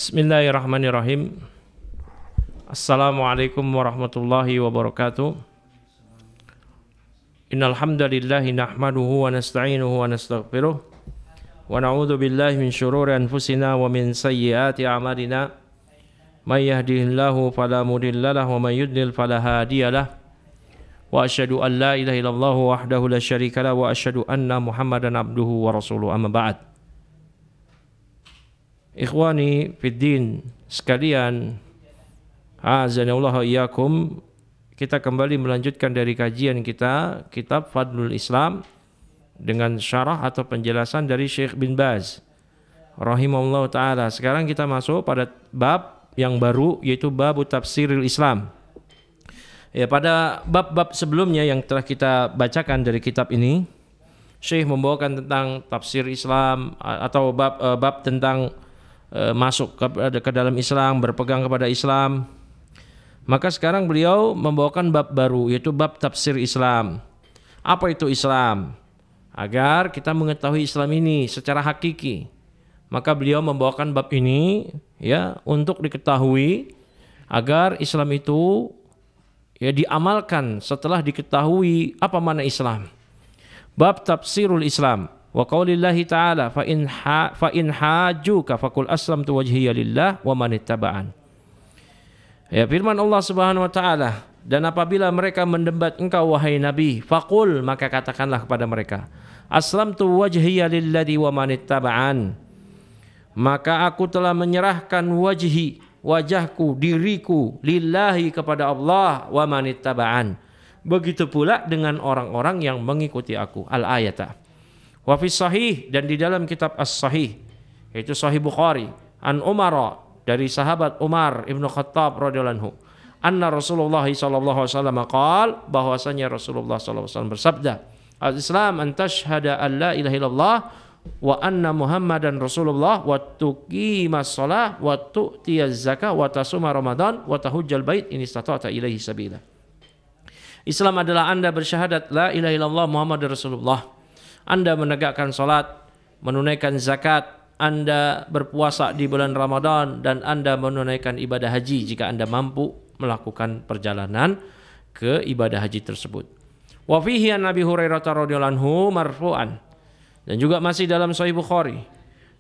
Bismillahirrahmanirrahim. Assalamualaikum warahmatullahi wabarakatuh. Innal hamdalillahi nahmaduhu wa nasta'inuhu wa nastaghfiruh wa na'udzu billahi min shururi anfusina wa min sayyiati a'malina. May yahdihillahu fala mudilla lahu wa may yudlil fala hadiyalah. Wa asyhadu an la ilaha illallah wahdahu la syarika lahu wa asyhadu anna Muhammadan abduhu wa rasuluhu. Amma ba'd. Ikhwani fiddin sekalian, azanillahu iyyakum, kita kembali melanjutkan dari kajian kita kitab Fadlul Islam dengan syarah atau penjelasan dari Syekh bin Baz rahimahullah ta'ala. Sekarang kita masuk pada bab yang baru, yaitu bab tafsiril Islam. Ya, pada bab-bab sebelumnya yang telah kita bacakan dari kitab ini, Syekh membawakan tentang tafsir Islam atau bab tentang masuk ke dalam Islam, berpegang kepada Islam. Maka sekarang beliau membawakan bab baru, yaitu bab tafsir Islam. Apa itu Islam? Agar kita mengetahui Islam ini secara hakiki, maka beliau membawakan bab ini ya untuk diketahui agar Islam itu ya diamalkan setelah diketahui apa makna Islam. Bab tafsirul Islam. Wa qaulillahi ta'ala fa in hajuka faqul aslamtu wajhiya lillah wa man ittaba'an. Ya, firman Allah Subhanahu wa taala, dan apabila mereka mendebat engkau wahai nabi, faqul, maka katakanlah kepada mereka, aslamtu wajhiya lilladzi wa man ittaba'an. Maka aku telah menyerahkan wajahku, diriku lillahi kepada Allah, wa man ittaba'an. Begitu pula dengan orang-orang yang mengikuti aku. Al-ayata. Wa fi sahih, dan di dalam kitab As-Sahih, yaitu Sahih Bukhari, an Umar, dari sahabat Umar Ibnu Khattab radhiyallahu anhu, anna Rasulullah sallallahu alaihi wasallam qaal, bahwasanya Rasulullah sallallahu alaihi wasallam bersabda, al-Islam an tashhada an la ilaha illallah wa anna Muhammadan Rasulullah wa tuqimas shalah wa tu'tiyaz zakah wa tasuma Ramadan wa tahujjal bait in istata'ta ilaihi sabila. Islam adalah Anda bersyahadat la ilaha illallah Muhammadur Rasulullah, Anda menegakkan salat, menunaikan zakat, Anda berpuasa di bulan Ramadan, dan Anda menunaikan ibadah haji jika Anda mampu melakukan perjalanan ke ibadah haji tersebut. Wa fihi an Abi Hurairah radhiyallahu anhu marfu'an, dan juga masih dalam Sahih Bukhari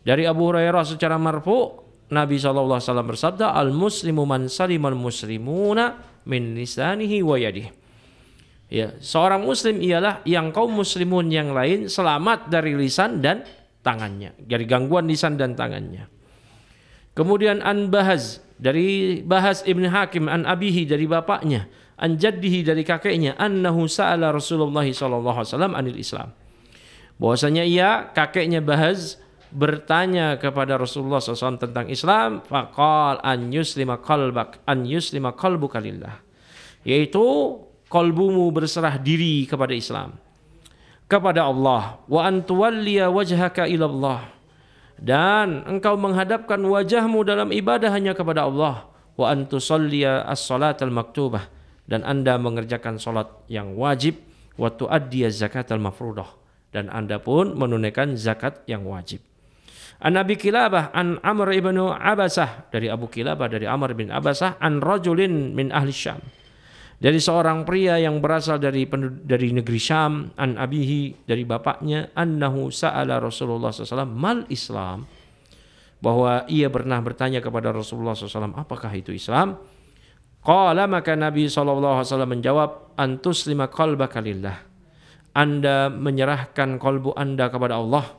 dari Abu Hurairah secara marfu', Nabi sallallahu alaihi wasallam bersabda, al muslimu man salimal muslimuna min lisanihi wa yadihi. Ya, seorang muslim ialah yang kaum muslimun yang lain selamat dari lisan dan tangannya, dari gangguan lisan dan tangannya. Kemudian an Bahaz, dari Bahaz Ibn Hakim, an abihi, dari bapaknya, an jaddihi, dari kakeknya, annahu sa'ala Rasulullah sallallahu alaihi wasallam anil Islam. Bahwasanya kakeknya Bahaz bertanya kepada Rasulullah SAW tentang Islam, faqal an yuslima qalbuka lillah, yaitu qalbumu berserah diri kepada Islam, kepada Allah, wa antuwalliya wajhaka ilallah, dan engkau menghadapkan wajahmu dalam ibadah hanya kepada Allah, wa antusalliya as-salatal maktubah, dan Anda mengerjakan salat yang wajib, wa tuaddiya zakatal mafruḍah, dan Anda pun menunaikan zakat yang wajib. An Abi Kilabah an Amr ibn Abasah, dari Abu Kilabah, dari Amr bin Abasah, an rajulin min ahli Syam, dari seorang pria yang berasal dari negeri Syam, an abihi, dari bapaknya, annahu sa'ala Rasulullah SAW mal Islam, bahwa ia pernah bertanya kepada Rasulullah SAW, apakah itu Islam? Qala, maka Nabi SAW menjawab, antuslima qalbaka lillah, Anda menyerahkan kalbu Anda kepada Allah,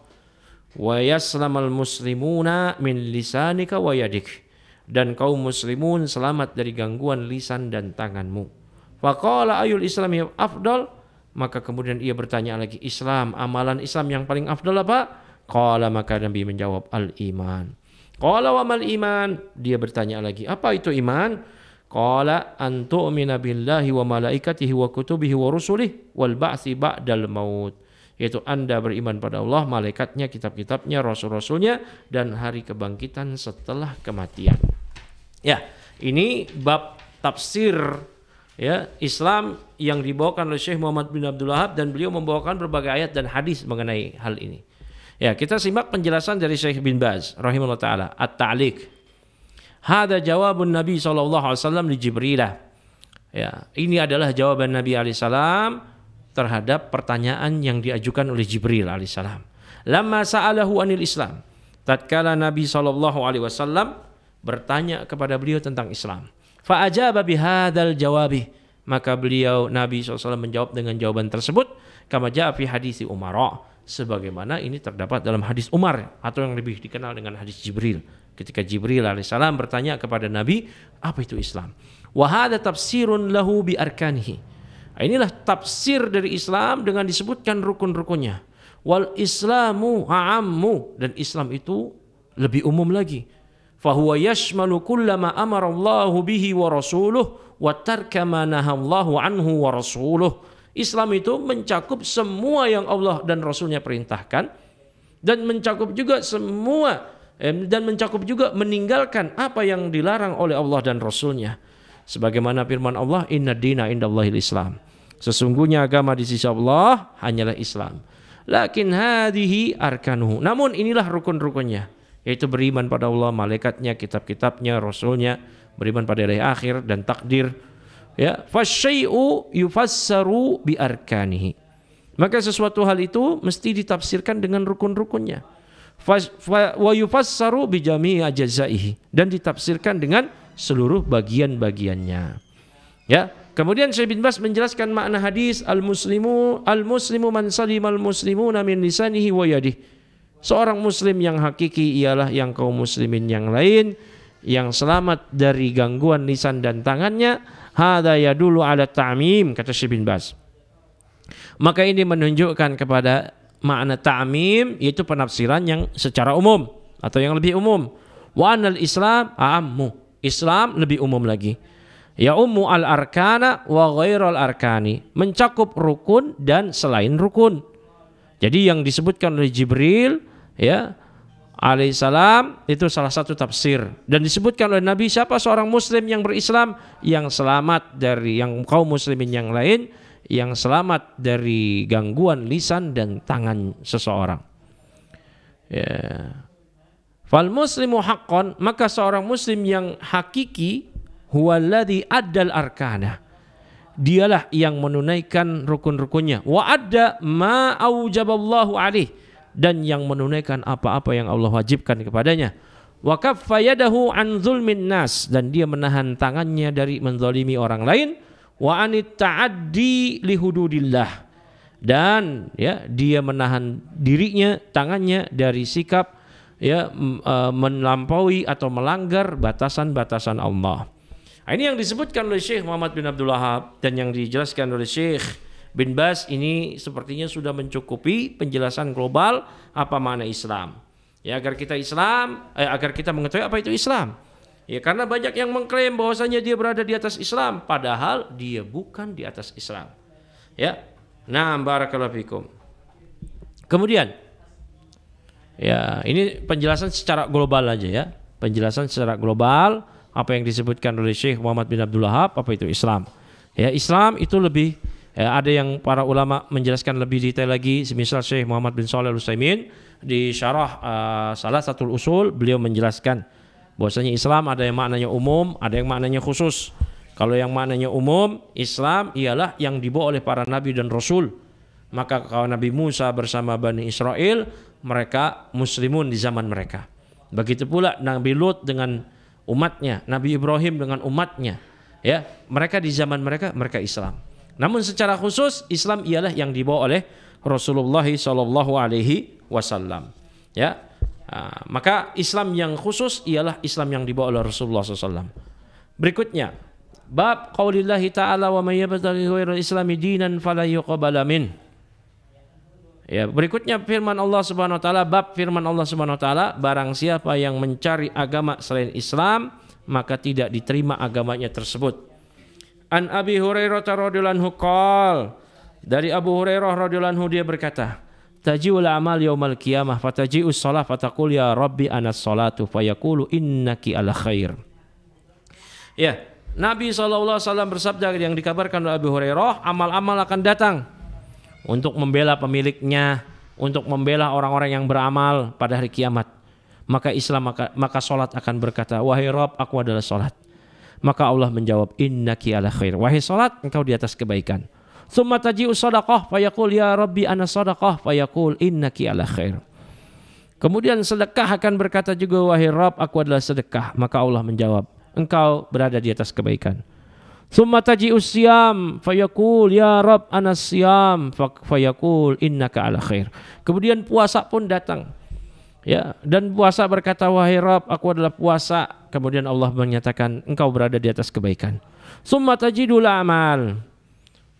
wa yaslamal muslimuna min lisanika wa yadik, dan kaum muslimun selamat dari gangguan lisan dan tanganmu. Faqala ayul islami afdal, maka kemudian ia bertanya lagi, Islam, amalan Islam yang paling afdal apa? Qala, maka Nabi menjawab, al-iman. Qala wa mal iman, dia bertanya lagi, apa itu iman? Qala an tu'mina billahi wa malaikatihi wa kutubihi wa rusulihi wal ba'tsi ba'dal maut, yaitu Anda beriman pada Allah, malaikatnya, kitab-kitabnya, rasul-rasulnya, dan hari kebangkitan setelah kematian. Ya, ini bab tafsir ya Islam yang dibawakan oleh Syekh Muhammad bin Abdul Wahab, dan beliau membawakan berbagai ayat dan hadis mengenai hal ini. Ya, kita simak penjelasan dari Syekh bin Baz rahimahullah taala, At-Ta'liq. Hada jawabun Nabi SAW di Jibrilah. Ya, ini adalah jawaban Nabi alaihissalam terhadap pertanyaan yang diajukan oleh Jibril alaihissalam. Lamma sa'alahu anil Islam. Tatkala Nabi SAW bertanya kepada beliau tentang Islam. Fa'ajaba bihadzal jawabi. Maka beliau Nabi SAW menjawab dengan jawaban tersebut. Kama ja'a fi hadisi Umar. Sebagaimana ini terdapat dalam hadis Umar. Atau yang lebih dikenal dengan hadis Jibril. Ketika Jibril alaihissalam bertanya kepada Nabi, apa itu Islam? Wa hadza tafsirun lahu bi arkanihi. Inilah tafsir dari Islam dengan disebutkan rukun-rukunnya. Wal Islamu a'ammu, dan Islam itu lebih umum lagi. Fahuwa yashmalu kullama amara Allahu bihi wa rasuluh wa tarka ma nahallahu anhu wa rasuluh. Islam itu mencakup semua yang Allah dan Rasulnya perintahkan, dan mencakup juga meninggalkan apa yang dilarang oleh Allah dan Rasulnya. Sebagaimana firman Allah, inna dina indallahil Islam. Sesungguhnya agama di sisi Allah hanyalah Islam. Lakin hadihi arkanuhu. Namun inilah rukun-rukunnya, yaitu beriman pada Allah, malaikatnya, kitab-kitabnya, Rasulnya, beriman pada hari akhir dan takdir. Ya, fasyai'u yufassaru bi arkanihi. Maka sesuatu hal itu mesti ditafsirkan dengan rukun-rukunnya. Wa yufassaru bi jami'i ajzaihi, dan ditafsirkan dengan seluruh bagian-bagiannya. Ya, kemudian Syekh bin Baz menjelaskan makna hadis al-muslimu man salimal muslimuna min lisanihi wa yadihi. Seorang muslim yang hakiki ialah yang kaum muslimin yang lain yang selamat dari gangguan lisan dan tangannya. Hada yadullu ala ta'mim, kata Syekh bin Baz. Maka ini menunjukkan kepada makna ta'mim, yaitu penafsiran yang secara umum atau yang lebih umum. Wa anal Islam a'ammu. Islam lebih umum lagi. Ya ummu al-arkana wa ghairal arkani. Mencakup rukun dan selain rukun. Jadi yang disebutkan oleh Jibril ya alaihissalam itu salah satu tafsir. Dan disebutkan oleh Nabi, siapa seorang muslim yang berislam yang selamat dari yang kaum muslimin yang lain, yang selamat dari gangguan lisan dan tangan seseorang. Ya. Fal muslimu haqqan, maka seorang muslim yang hakiki huwallazi addal arkana. Dialah yang menunaikan rukun-rukunnya. Wa adda ma aujaballahu alaih, dan yang menunaikan apa-apa yang Allah wajibkan kepadanya. Wa kaffa yadahu an zulmin nas, dan dia menahan tangannya dari menzalimi orang lain. Wa anit ta'addi li hududillah, dan ya dia menahan dirinya, tangannya dari sikap ya melampaui atau melanggar batasan-batasan Allah. Nah, ini yang disebutkan oleh Syekh Muhammad bin Abdul Wahab dan yang dijelaskan oleh Syekh bin Baz ini sepertinya sudah mencukupi penjelasan global apa makna Islam. Ya, agar kita mengetahui apa itu Islam. Ya, karena banyak yang mengklaim bahwasanya dia berada di atas Islam, padahal dia bukan di atas Islam. Ya. Nah, barakallahu fikum. Kemudian ya, ini penjelasan secara global aja ya. Penjelasan secara global apa yang disebutkan oleh Syekh Muhammad bin Abdul Wahab, apa itu Islam. Ya, Islam itu lebih ada yang para ulama menjelaskan lebih detail lagi, semisal Syekh Muhammad bin Shalih Al-Utsaimin di syarah Salasatul Usul, beliau menjelaskan bahwasanya Islam ada yang maknanya umum, ada yang maknanya khusus. Kalau yang maknanya umum, Islam ialah yang dibawa oleh para nabi dan rasul. Maka kalau Nabi Musa bersama Bani Israel, mereka muslimun di zaman mereka. Begitu pula Nabi Lut dengan umatnya, Nabi Ibrahim dengan umatnya. Ya, mereka di zaman mereka Islam. Namun secara khusus Islam ialah yang dibawa oleh Rasulullah SAW. Ya, maka Islam yang khusus ialah Islam yang dibawa oleh Rasulullah SAW. Berikutnya, bab qaulillahi ta'ala wa may yabtaghi ghairal islami dinan fala yuqbala min. Ya, berikutnya firman Allah Subhanahu wa taala, bab firman Allah Subhanahu wa taala, barang siapa yang mencari agama selain Islam, maka tidak diterima agamanya tersebut. An Abi Hurairah radhiyallahu anhu qol, dari Abu Hurairah radhiyallahu anhu dia berkata, taji'ul amal yaumal qiyamah fataji'us shalah fataqul ya rabbi anas salatu fayaqulu innaki ala khair. Ya, Nabi SAW bersabda yang dikabarkan oleh Abu Hurairah, amal-amal akan datang untuk membela pemiliknya, untuk membela orang-orang yang beramal pada hari kiamat. Maka salat akan berkata, wahai Rabb, aku adalah salat. Maka Allah menjawab, innaki ala khair. Wahai salat, engkau di atas kebaikan. Tsumma taji'u shadaqah fayaqul ya Rabbi ana shadaqah fayaqul innaki ala khair. Kemudian sedekah akan berkata juga, wahai Rabb, aku adalah sedekah. Maka Allah menjawab, engkau berada di atas kebaikan. Tsumma taji'u siyam fayaqul ya Rabb ana siyam fayaqul innaka ala khair. Kemudian puasa pun datang. Ya, dan puasa berkata, wahai Rabb, aku adalah puasa. Kemudian Allah menyatakan, engkau berada di atas kebaikan. Summa tajidul amal.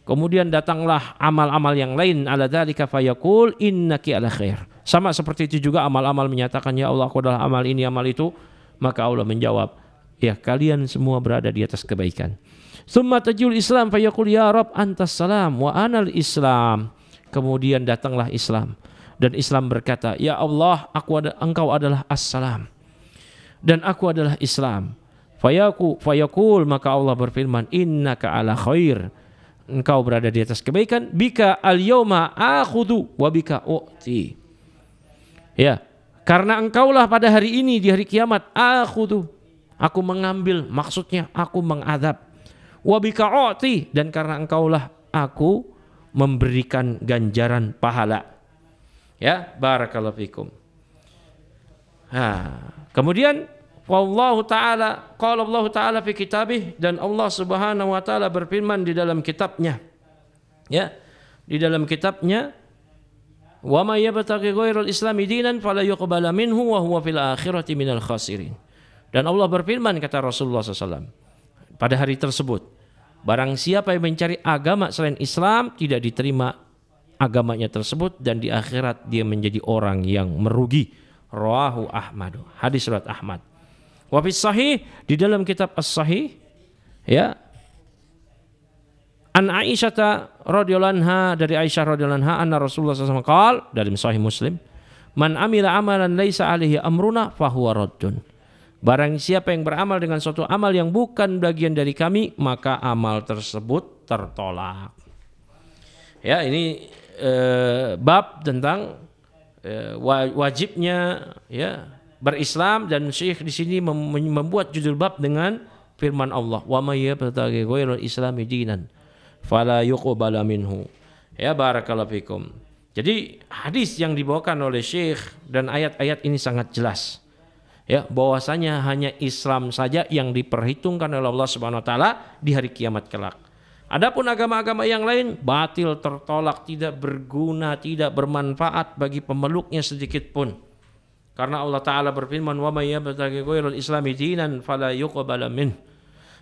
Kemudian datanglah amal-amal yang lain, ala dzalika fayaqul innaki ala khair. Sama seperti itu juga amal-amal menyatakan, ya Allah, aku adalah amal ini, amal itu. Maka Allah menjawab, ya kalian semua berada di atas kebaikan. Summa tajidul Islam fayaqul ya Rabb antas salam wa anal Islam. Kemudian datanglah Islam. Dan Islam berkata, ya Allah, engkau adalah as-salam. Dan aku adalah Islam. Fayaqul, maka Allah berfirman, innaka ala khair. Engkau berada di atas kebaikan. Bika al-yawma akhudu wa bika u'ti. Ya, karena engkaulah pada hari ini, di hari kiamat, akhudu. Aku mengambil, maksudnya aku mengadab. Wa bika u'ti. Dan karena engkaulah aku memberikan ganjaran pahala. Ya, barakallahu fikum. Kemudian wallahu ta'ala, qala Allah ta'ala fi kitabih, dan Allah Subhanahu wa taala berfirman di dalam kitabnya. Ya, di dalam kitabnya, wa may yabtaghi ghairal islami dinan fala yuqbala minhu wa huwa fil akhirati minal khasirin. Dan Allah berfirman, kata Rasulullah SAW pada hari tersebut, barang siapa yang mencari agama selain Islam, tidak diterima agamanya tersebut, dan di akhirat dia menjadi orang yang merugi. Rawahu Ahmad, hadis riwayat Ahmad. Wa fi sahih, di dalam kitab As-Sahih, ya, an Aisyah radhiyallahu anha, dari Aisyah radhiyallahu anha, anna Rasulullah SAW qaal, dalam Sahih Muslim, man amila amalan laisa alaihi amruna fahuwa raddun. Barang siapa yang beramal dengan suatu amal yang bukan bagian dari kami, maka amal tersebut tertolak. Ya, ini bab tentang wajibnya, ya, berislam, dan Syekh di sini membuat judul bab dengan firman Allah, wa may yabtaghi ghairal islami dinan fala yuqbala minhu. Ya, barakallahu fikum. Jadi hadis yang dibawakan oleh Syekh dan ayat-ayat ini sangat jelas, ya, bahwasanya hanya Islam saja yang diperhitungkan oleh Allah Subhanahu wa taala di hari kiamat kelak. Adapun agama-agama yang lain batil, tertolak, tidak berguna, tidak bermanfaat bagi pemeluknya sedikit pun. Karena Allah Ta'ala berfirman, wa may yabtaghi ghairal islami dinan fala yuqbala min.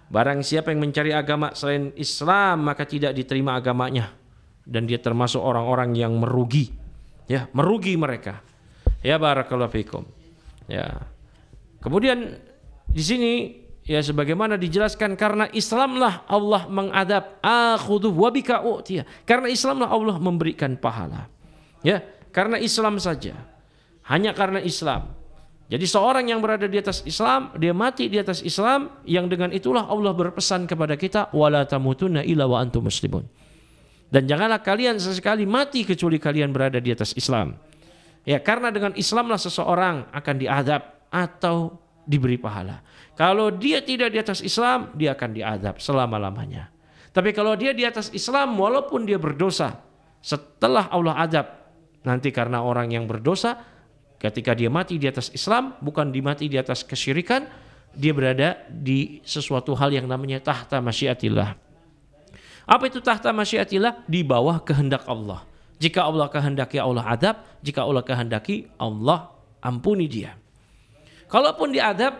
Barang siapa yang mencari agama selain Islam, maka tidak diterima agamanya, dan dia termasuk orang-orang yang merugi. Ya, merugi mereka. Ya, barakallahu fikum. Ya. Kemudian di sini, ya, sebagaimana dijelaskan, karena Islamlah Allah mengadab, akhudhu wa bika u'tiyah. Karena Islamlah Allah memberikan pahala. Ya, karena Islam saja. Hanya karena Islam. Jadi seorang yang berada di atas Islam, dia mati di atas Islam, yang dengan itulah Allah berpesan kepada kita, wala tamutunna illa wa antum muslimun. Dan janganlah kalian sesekali mati kecuali kalian berada di atas Islam. Ya, karena dengan Islamlah seseorang akan diadab atau diberi pahala. Kalau dia tidak di atas Islam, dia akan diadab selama-lamanya. Tapi kalau dia di atas Islam, walaupun dia berdosa, setelah Allah adab, nanti karena orang yang berdosa, ketika dia mati di atas Islam, bukan dimati di atas kesyirikan, dia berada di sesuatu hal yang namanya tahta masyiatillah. Apa itu tahta masyiatillah? Di bawah kehendak Allah. Jika Allah kehendaki, Allah adab. Jika Allah kehendaki, Allah ampuni dia. Kalaupun diadab,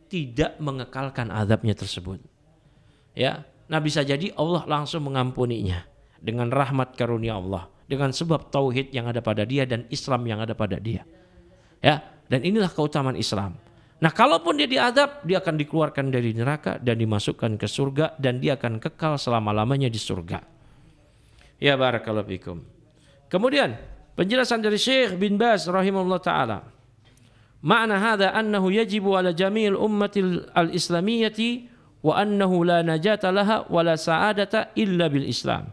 tidak mengekalkan adabnya tersebut. Ya, nah bisa jadi Allah langsung mengampuninya dengan rahmat karunia Allah, dengan sebab tauhid yang ada pada dia dan Islam yang ada pada dia. Ya, dan inilah keutamaan Islam. Nah, kalaupun dia diadab, dia akan dikeluarkan dari neraka dan dimasukkan ke surga, dan dia akan kekal selama-lamanya di surga. Ya, barakallahu fikum. Kemudian penjelasan dari Syekh bin Baz rahimahullah taala. Ma'na hadza annahu yajibu ala jami'il ummatil al-islamiyyati wa annahu la najata laha wa la sa'adata illa bil Islam.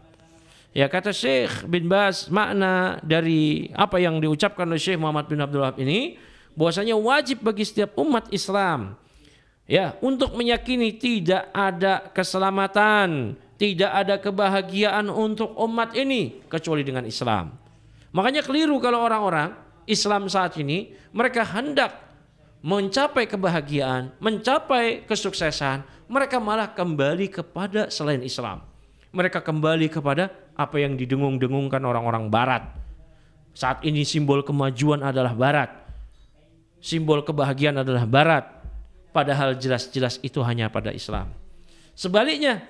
Ya, kata Syekh bin Baz, makna dari apa yang diucapkan oleh Syekh Muhammad bin Abdul Wahab ini, bahwasanya wajib bagi setiap umat Islam ya untuk meyakini tidak ada keselamatan, tidak ada kebahagiaan untuk umat ini kecuali dengan Islam. Makanya keliru kalau orang-orang Islam saat ini mereka hendak mencapai kebahagiaan, mencapai kesuksesan, mereka malah kembali kepada selain Islam. Mereka kembali kepada apa yang didengung-dengungkan orang-orang barat. Saat ini simbol kemajuan adalah barat, simbol kebahagiaan adalah barat, padahal jelas-jelas itu hanya pada Islam. Sebaliknya,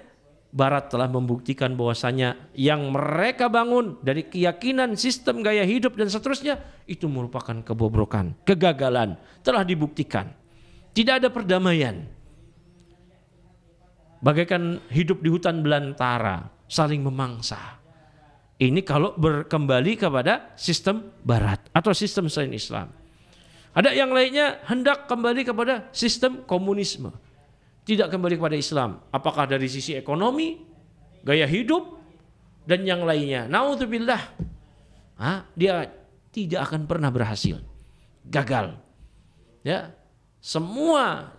barat telah membuktikan bahwasanya yang mereka bangun dari keyakinan, sistem gaya hidup dan seterusnya itu merupakan kebobrokan, kegagalan, telah dibuktikan. Tidak ada perdamaian. Bagaikan hidup di hutan belantara, saling memangsa. Ini kalau berkembali kepada sistem barat atau sistem selain Islam. Ada yang lainnya hendak kembali kepada sistem komunisme. Tidak kembali kepada Islam. Apakah dari sisi ekonomi, gaya hidup, dan yang lainnya. Naudzubillah. Dia tidak akan pernah berhasil. Gagal. Ya, semua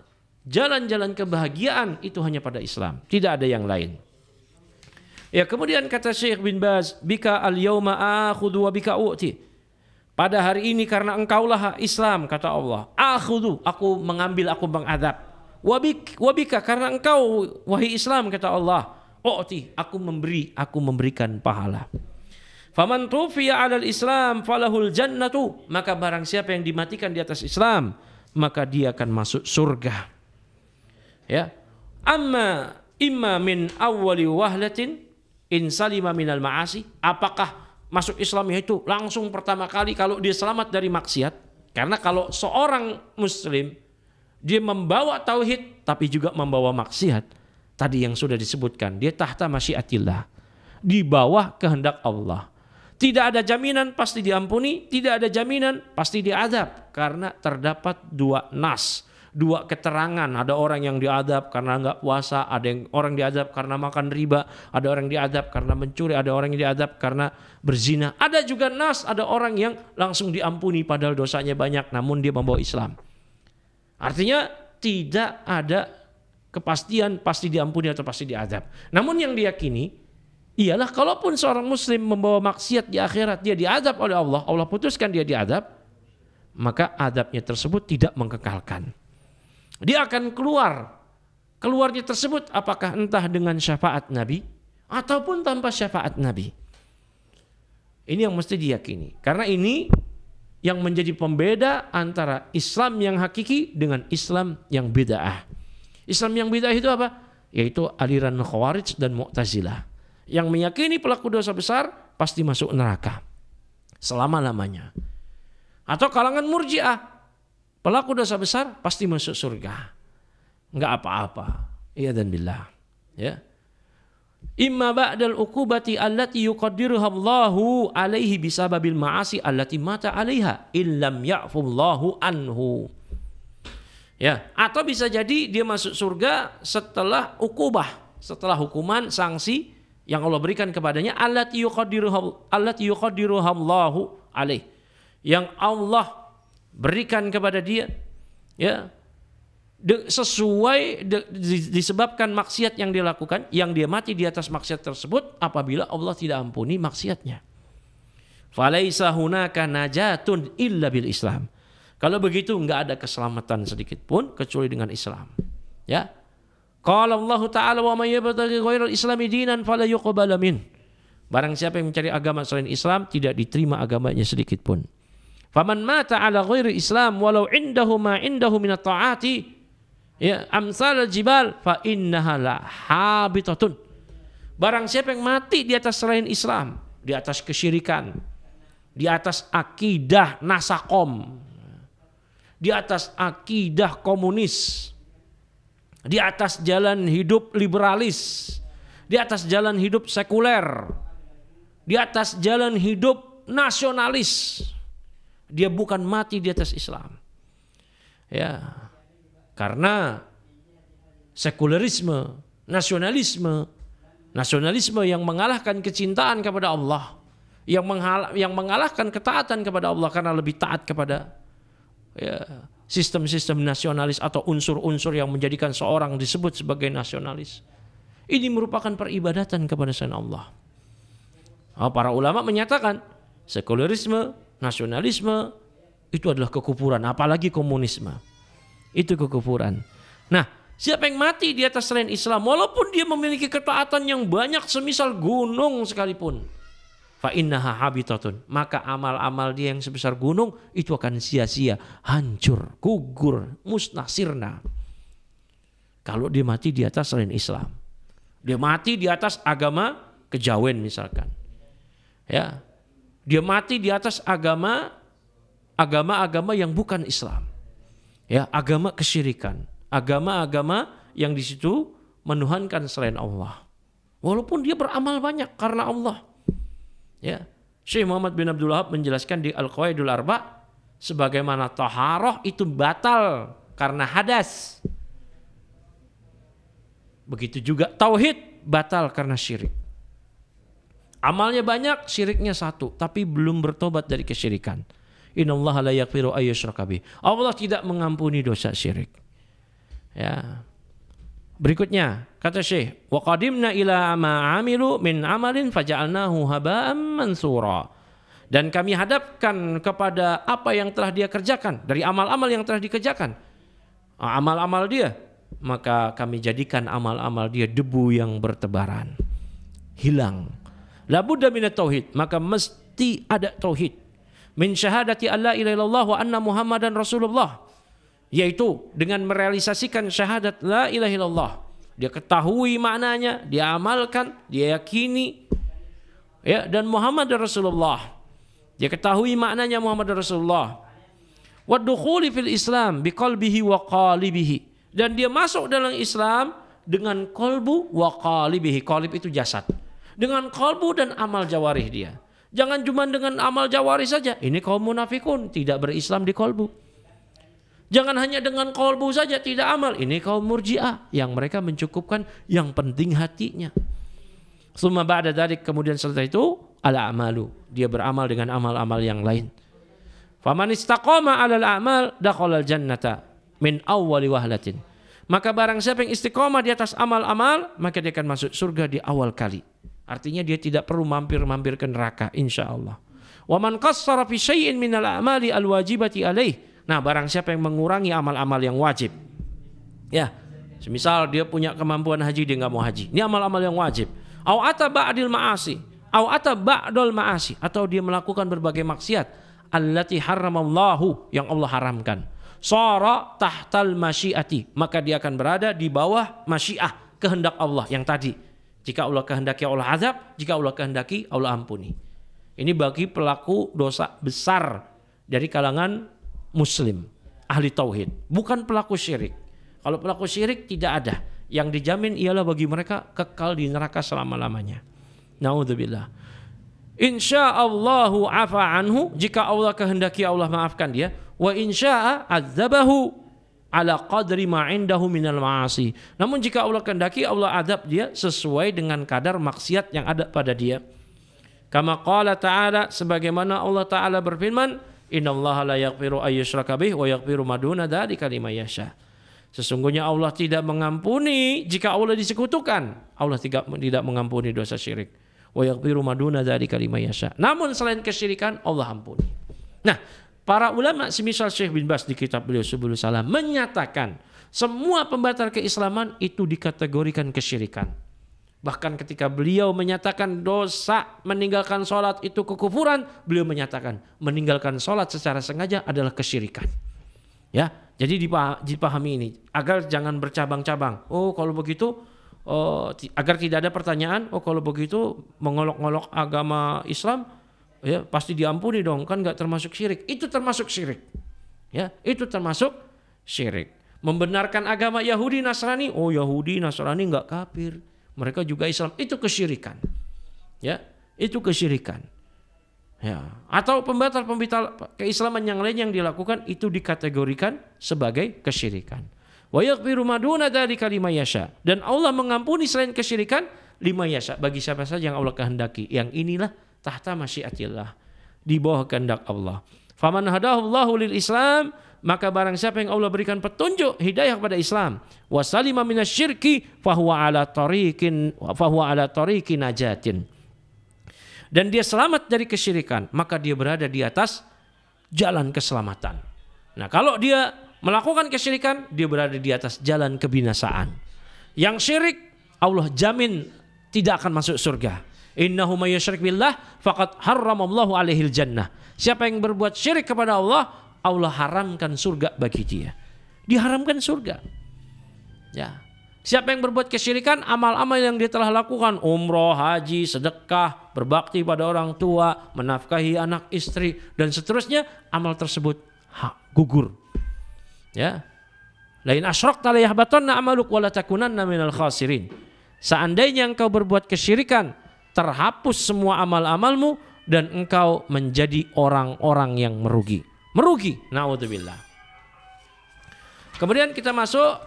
jalan-jalan kebahagiaan itu hanya pada Islam. Tidak ada yang lain. Ya, kemudian kata Syekh bin Baz, bika al-yawma akhudhu wa bika u'ti. Pada hari ini karena engkaulah Islam, kata Allah. Akhudhu, aku mengambil, aku mengadab. Wabika karena engkau wahai Islam, kata Allah, aku memberikan pahala. Faman tufiya 'alal Islam falahul jannatu, maka barang siapa yang dimatikan di atas Islam maka dia akan masuk surga. Ya. Imma min awwali wahlatin in salima minal ma'asi, apakah masuk Islam itu langsung pertama kali kalau dia selamat dari maksiat? Karena kalau seorang muslim dia membawa tauhid tapi juga membawa maksiat, tadi yang sudah disebutkan, dia tahta masyiatillah, di bawah kehendak Allah. Tidak ada jaminan pasti diampuni, tidak ada jaminan pasti diadab, karena terdapat dua nas, dua keterangan. Ada orang yang diadab karena enggak puasa, ada yang orang diadab karena makan riba, ada orang diadab karena mencuri, ada orang yang diadab karena berzina. Ada juga nas, ada orang yang langsung diampuni padahal dosanya banyak namun dia membawa Islam. Artinya tidak ada kepastian pasti diampuni atau pasti diadab. Namun yang diyakini ialah kalaupun seorang muslim membawa maksiat di akhirat dia diadab oleh Allah, Allah putuskan dia diadab, maka adabnya tersebut tidak mengkekalkan. Dia akan keluarnya tersebut apakah entah dengan syafaat Nabi ataupun tanpa syafaat Nabi. Ini yang mesti diyakini. Karena ini yang menjadi pembeda antara Islam yang hakiki dengan Islam yang bid'ah. Islam yang bid'ah itu apa? Yaitu aliran Khawarij dan Mu'tazilah, yang meyakini pelaku dosa besar pasti masuk neraka selama-lamanya. Atau kalangan Murji'ah, pelaku dosa besar pasti masuk surga, enggak apa-apa. Iya dan billah. Ya. Imma ba'dal uqubati allati yuqaddiruha Allahu alaihi bisababil ma'asi allati mata 'alaiha illam ya'fullahu anhu. Ya, atau bisa jadi dia masuk surga setelah ukubah, setelah hukuman sanksi yang Allah berikan kepadanya, allati yuqaddiruha Allahu alaihi, yang Allah berikan kepada dia, ya, sesuai disebabkan maksiat yang dia lakukan, yang dia mati di atas maksiat tersebut apabila Allah tidak ampuni maksiatnya. Falaisa hunaka najatun illa bil Islam. Kalau begitu enggak ada keselamatan sedikit pun kecuali dengan Islam. Ya. Qala Allah Ta'ala wa may yabtaghi ghairal islami dinan fala yuqbal min. Barang siapa yang mencari agama selain Islam tidak diterima agamanya sedikit pun. Faman mata ala ghairi Islam walau indahu ma indahu min at-ta'ati, ya, amsal al-jibal fa innaha la habitatun. Barang siapa yang mati di atas selain Islam, di atas kesyirikan, di atas akidah nasakom, di atas akidah komunis, di atas jalan hidup liberalis, di atas jalan hidup sekuler, di atas jalan hidup nasionalis, dia bukan mati di atas Islam. Ya. Karena sekulerisme, nasionalisme yang mengalahkan kecintaan kepada Allah, yang mengalahkan ketaatan kepada Allah karena lebih taat kepada ya, sistem-sistem nasionalis atau unsur-unsur yang menjadikan seorang disebut sebagai nasionalis. Ini merupakan peribadatan kepada selain Allah. Para ulama menyatakan sekularisme, nasionalisme itu adalah kekufuran, apalagi komunisme. Itu kekufuran. Nah, siapa yang mati di atas selain Islam, walaupun dia memiliki ketaatan yang banyak semisal gunung sekalipun, fa innaha habitatun, maka amal-amal dia yang sebesar gunung itu akan sia-sia, hancur, gugur, musnah, sirna. Kalau dia mati di atas selain Islam, dia mati di atas agama kejawen misalkan, ya, dia mati di atas agama yang bukan Islam, ya, agama kesyirikan, agama-agama yang di situ menuhankan selain Allah, walaupun dia beramal banyak karena Allah. Ya, Syekh Muhammad bin Abdul Wahab menjelaskan di Al-Qawaidul Arba, sebagaimana taharah itu batal karena hadas, begitu juga tauhid batal karena syirik. Amalnya banyak, syiriknya satu, tapi belum bertobat dari kesyirikan. Innallaha la yaghfiru ayyushraka bih. Allah tidak mengampuni dosa syirik. Ya. Berikutnya kata Syekh, wa qadimna ila ma amilu min amalin faja'alnahu haba'an mansura. Dan kami hadapkan kepada apa yang telah dia kerjakan dari amal-amal yang telah dikerjakan. Amal-amal dia, maka kami jadikan amal-amal dia debu yang bertebaran. Hilang. La budda minat tauhid, maka mesti ada tauhid. Min syahadati alla ilaha illallah wa anna Muhammadan Rasulullah. Yaitu dengan merealisasikan syahadat la ilaha illallah. Dia ketahui maknanya, dia amalkan, dia yakini, ya, dan Muhammad Rasulullah. Dia ketahui maknanya Muhammad Rasulullah. Wa dukhuli fil Islam biqalbihi wa qalibihi. Dan dia masuk dalam Islam dengan qalbu wa qalibihi. Qalib itu jasad. Dengan qalbu dan amal jawarih dia. Jangan cuma dengan amal jawarih saja. Ini kaum munafikun, tidak berislam di qalbu. Jangan hanya dengan qalbu saja, tidak amal. Ini kaum murji'ah yang mereka mencukupkan yang penting hatinya. Summa ba'da dzalik, kemudian setelah itu ala amalu, dia beramal dengan amal-amal yang lain. Faman istaqama 'alal a'mal dakhalal jannata min awwali wahlatin. Maka barang siapa yang istiqomah di atas amal-amal, maka dia akan masuk surga di awal kali. Artinya dia tidak perlu mampir-mampir ke neraka insyaallah. Wa man qassara fi syai'in minal a'mali alwajibati alaih. Nah, barang siapa yang mengurangi amal-amal yang wajib, ya, semisal dia punya kemampuan haji, dia nggak mau haji, ini amal-amal yang wajib. Au ata ba'dil ma'asi, au ata ba'dul ma'asi, atau dia melakukan berbagai maksiat, allati haramallahu, yang Allah haramkan. Shara tahtal masyiati, maka dia akan berada di bawah masyiah, kehendak Allah yang tadi. Jika Allah kehendaki Allah azab, jika Allah kehendaki Allah ampuni. Ini bagi pelaku dosa besar dari kalangan Muslim, ahli tauhid, bukan pelaku syirik. Kalau pelaku syirik tidak ada. Yang dijamin ialah bagi mereka kekal di neraka selama-lamanya. Naudzubillah. Insyaallahu afa anhu, jika Allah kehendaki Allah maafkan dia. Wa insya'a adzabahu ala qadri ma indahu minal ma'asi. Namun jika Allah kehendaki Allah adab dia sesuai dengan kadar maksiat yang ada pada dia. Kama qala ta'ala, sebagaimana Allah Ta'ala berfirman, innallaha la yaghfiru ayyushraka bih wa yaghfiru ma duna dzalika liman yasha. Sesungguhnya Allah tidak mengampuni jika Allah disekutukan. Allah tidak mengampuni dosa syirik. Wa yaghfiru ma duna dzalika liman yasha. Namun selain kesyirikan Allah ampuni. Nah, para ulama semisal Syekh bin Baz di kitab beliau Subulus Salam menyatakan semua pembatal keislaman itu dikategorikan kesyirikan. Bahkan ketika beliau menyatakan dosa meninggalkan sholat itu kekufuran, beliau menyatakan meninggalkan sholat secara sengaja adalah kesyirikan. Ya, jadi dipahami ini agar jangan bercabang-cabang. Oh, kalau begitu, agar tidak ada pertanyaan. Oh, kalau begitu mengolok-olok agama Islam, ya pasti diampuni dong, kan nggak termasuk syirik. Itu termasuk syirik. Ya, itu termasuk syirik. Membenarkan agama Yahudi Nasrani, oh Yahudi Nasrani nggak kafir. Mereka juga Islam, itu kesyirikan. Ya, itu kesyirikan. Ya, atau pembatal keislaman yang lain yang dilakukan itu dikategorikan sebagai kesyirikan. Wa yaghfiru ma duna dzalika liman yasha. Dan Allah mengampuni selain kesyirikan liman yasha, bagi siapa saja yang Allah kehendaki. Yang inilah tahta masyiatillah, di bawah kehendak Allah. Faman hadahullahu lil Islam, maka barang siapa yang Allah berikan petunjuk hidayah kepada Islam, wasalima minasyirki fahuwa ala tariqin najatin. Dan dia selamat dari kesyirikan, maka dia berada di atas jalan keselamatan. Nah, kalau dia melakukan kesyirikan, dia berada di atas jalan kebinasaan. Yang syirik, Allah jamin tidak akan masuk surga. Innahu may yusyrik billah faqad harramallahu alaihil jannah. Siapa yang berbuat syirik kepada Allah, Allah haramkan surga bagi dia. Diharamkan surga. Ya. Siapa yang berbuat kesyirikan, amal-amal yang dia telah lakukan, umroh, haji, sedekah, berbakti pada orang tua, menafkahi anak istri, dan seterusnya, amal tersebut gugur. Ya. Lain asyrakta la yahbatanna amaluk wa la takunanna minal khasirin. Seandainya engkau berbuat kesyirikan, terhapus semua amal-amalmu dan engkau menjadi orang-orang yang merugi. Merugi. Na'udzubillah. Kemudian kita masuk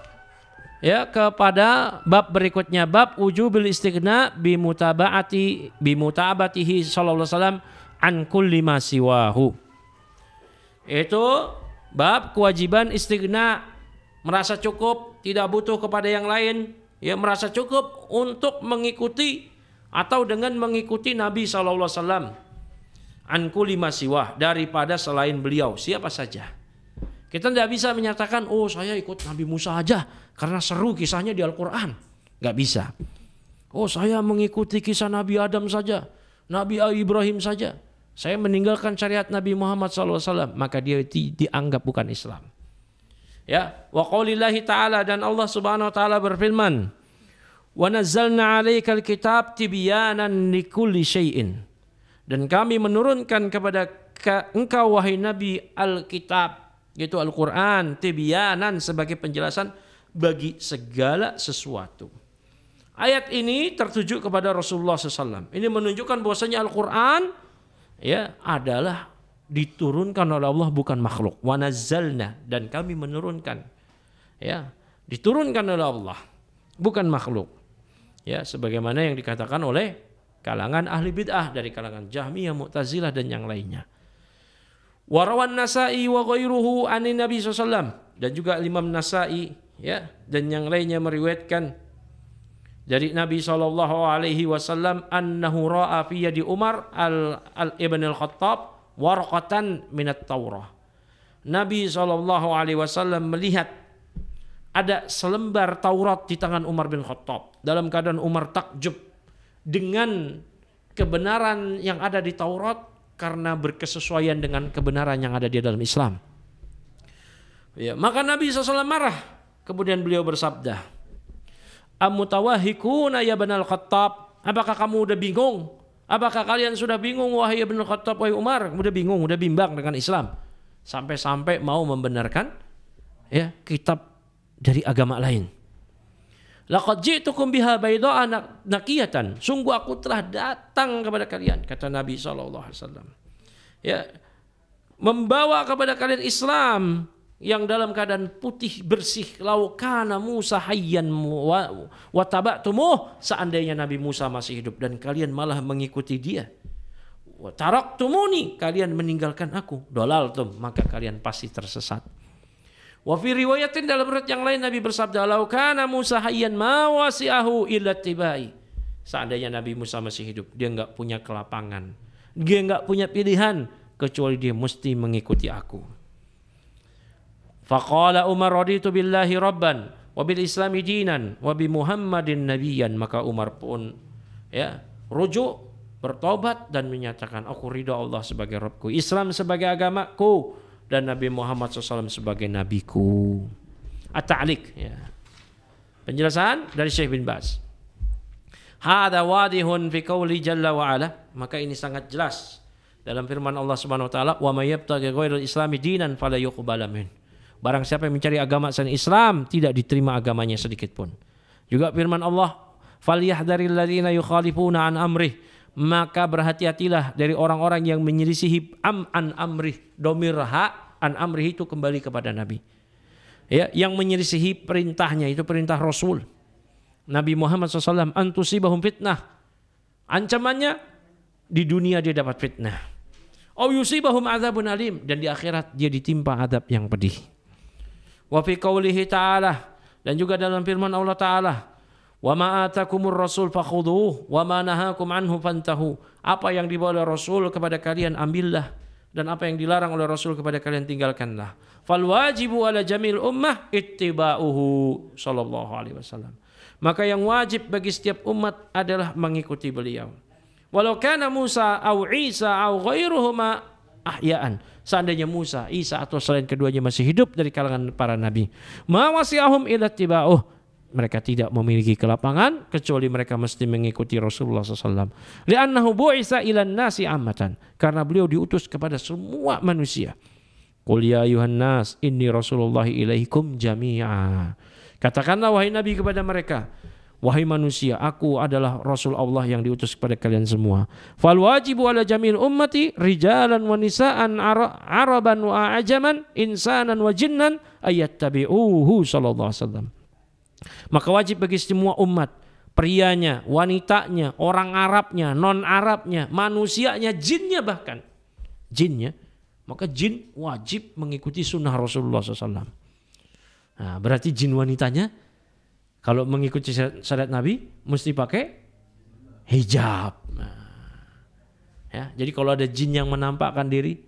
ya kepada bab berikutnya, bab wujubil istighna bimutaba'atihi sallallahu alaihi wasallam an kulli ma siwahu. Itu bab kewajiban istighna, merasa cukup, tidak butuh kepada yang lain, ya, merasa cukup untuk mengikuti atau dengan mengikuti Nabi sallallahu alaihi wasallam an kulli ma siwah, daripada selain beliau siapa saja. Kita tidak bisa menyatakan, oh saya ikut Nabi Musa aja karena seru kisahnya di Al-Quran. Gak bisa. Oh saya mengikuti kisah Nabi Adam saja, Nabi Ibrahim saja, saya meninggalkan syariat Nabi Muhammad SAW, maka dia dianggap bukan Islam. Ya, wa qaulillahi ta'ala, dan Allah Subhanahu wa taala berfirman, wa nazzalna 'alaikal kitab tibyanan likulli syai'in. Dan kami menurunkan kepada engkau wahai Nabi Alkitab, yaitu Al-Quran, tibyanan, sebagai penjelasan bagi segala sesuatu. Ayat ini tertuju kepada Rasulullah SAW. Ini menunjukkan bahwasanya Al-Quran ya adalah diturunkan oleh Allah, bukan makhluk. Wa nazzalna, dan kami menurunkan, ya, diturunkan oleh Allah, bukan makhluk. Ya, sebagaimana yang dikatakan oleh kalangan ahli bid'ah dari kalangan Jahmiyah, Mu'tazilah dan yang lainnya. Warawan Nasa'i wa ghairuhu anin Nabi SAW, dan juga Imam Nasa'i ya dan yang lainnya meriwayatkan dari Nabi SAW annahu ra'a fi yadi Umar ibn al-Khattab warqatan minat Taurah. Nabi SAW melihat ada selembar Taurat di tangan Umar bin Khattab. Dalam keadaan Umar takjub dengan kebenaran yang ada di Taurat karena berkesesuaian dengan kebenaran yang ada di dalam Islam. Ya, maka Nabi SAW marah. Kemudian beliau bersabda, "Amutawahhikuna ya Ibn al-Khattab? Apakah kamu udah bingung? Apakah kalian sudah bingung wahai Ibn al-Khattab, wahai Umar? Udah bingung, udah bimbang dengan Islam, sampai-sampai mau membenarkan ya kitab dari agama lain. Laqad ji'tukum biha bayda'a naqiyatan. Sungguh aku telah datang kepada kalian," kata Nabi SAW, ya, membawa kepada kalian Islam yang dalam keadaan putih bersih. Lau kana Musa hayyan wa taba'tumuh, seandainya Nabi Musa masih hidup dan kalian malah mengikuti dia. Wa taraktumuni, kalian meninggalkan aku. Dalaltum, maka kalian pasti tersesat. Wa fi riwayatin, dalam riwayat yang lain Nabi bersabda, lau kana Musa hayyan ma wasi'ahu illa tibai. Seandainya Nabi Musa masih hidup, dia enggak punya kelapangan, dia enggak punya pilihan kecuali dia mesti mengikuti aku. Faqala Umar raditu billahi rabban wa bil islami dinan wa bi Muhammadin nabiyyan. Maka Umar pun ya rujuk, bertobat dan menyatakan, aku ridha Allah sebagai Rabbku, Islam sebagai agamaku, dan Nabi Muhammad SAW sebagai nabiku. At-ta'liq, ya. Penjelasan dari Syekh bin Baz. Hada wadihun fi qauli jalla wa ala. Maka ini sangat jelas dalam firman Allah Subhanahu wa taala, wa may yabtaghi ghairal islami dinan fala yuqbala min. Barang siapa yang mencari agama selain Islam, tidak diterima agamanya sedikit pun. Juga firman Allah, falyahdharil ladzina yukhalifuna an amrih. Maka berhati-hatilah dari orang-orang yang menyelisihi an amrih. Domir ha an amrih itu kembali kepada Nabi. Ya, yang menyelisihi perintahnya, itu perintah Rasul Nabi Muhammad SAW, antusibahum fitnah. Ancamannya di dunia dia dapat fitnah. au yusibahum adzabun alim, dan di akhirat dia ditimpa adab yang pedih. Wa fi qoulihi ta'ala, dan juga dalam firman Allah Ta'ala, wa ma atakumur rasul fakhudhuhu wa ma nahakum anhu fantahu. Apa yang dibawa oleh Rasul kepada kalian ambillah, dan apa yang dilarang oleh Rasul kepada kalian tinggalkanlah. Fal wajibu ala jamil ummah ittiba'uhu sallallahu alaihi wasallam. Maka yang wajib bagi setiap umat adalah mengikuti beliau. Walau kana Musa au Isa au ghairuhuma ahya'an. Seandainya Musa, Isa atau selain keduanya masih hidup dari kalangan para nabi, ma wasi'ahum ila ittiba'uh. Mereka tidak memiliki kelapangan kecuali mereka mesti mengikuti Rasulullah SAW. Li'annahu bu'isa ilan nasi ammatan. Karena beliau diutus kepada semua manusia. Qul ya ayuhan nas inni Rasulullah ilaikum jami'a. Katakanlah wahai Nabi kepada mereka, wahai manusia, aku adalah Rasul Allah yang diutus kepada kalian semua. Fal wajibu ala jamil ummati rijalan wa nisaan araban wa ajaman insanan wa jinnan ayattabi'uhu sallallahu alaihi wasallam. Maka wajib bagi semua umat, prianya, wanitanya, orang Arabnya, non Arabnya, manusianya, jinnya bahkan, jinnya, maka jin wajib mengikuti sunnah Rasulullah SAW. Nah, berarti jin wanitanya kalau mengikuti syariat Nabi mesti pakai hijab. Nah, ya, jadi kalau ada jin yang menampakkan diri,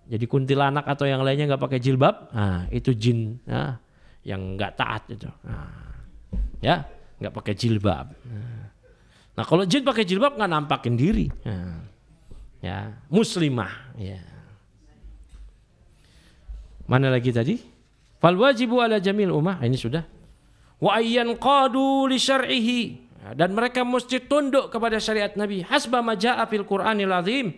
jadi kuntilanak atau yang lainnya nggak pakai jilbab, nah, itu jin ya, yang nggak taat itu. Nah, ya, nggak pakai jilbab. Nah, kalau jin pakai jilbab nggak nampakin diri. Nah, ya, muslimah. Ya. Mana lagi tadi? Fal wajibu ala jamil ummah, ini sudah. Wa ayyan qadu li syar'ihi, dan mereka mesti tunduk kepada syariat Nabi hasba ma jaa fil Qur'anil azim,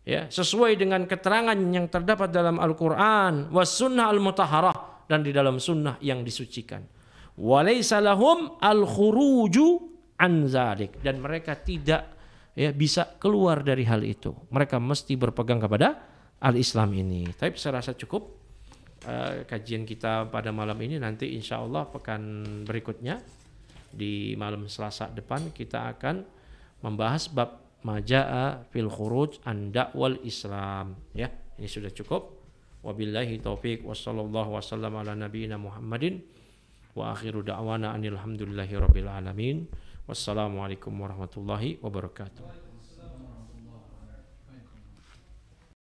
ya, sesuai dengan keterangan yang terdapat dalam Al-Qur'an, was sunnah al-mutahharah, dan di dalam sunnah yang disucikan. Wa laisa lahum al-khuruju an zalik, dan mereka tidak ya bisa keluar dari hal itu. Mereka mesti berpegang kepada al-Islam ini. Tapi saya rasa cukup kajian kita pada malam ini. Nanti insya Allah pekan berikutnya di malam Selasa depan kita akan membahas bab majaa fil khuruj an da'wal Islam. Ya, ini sudah cukup. Wabillahi taufiq wassallallahu wasallam ala nabiyina Muhammadin wa akhiru da'wana anil hamdulillahi rabbil alamin. Wassalamualaikum warahmatullahi wabarakatuh.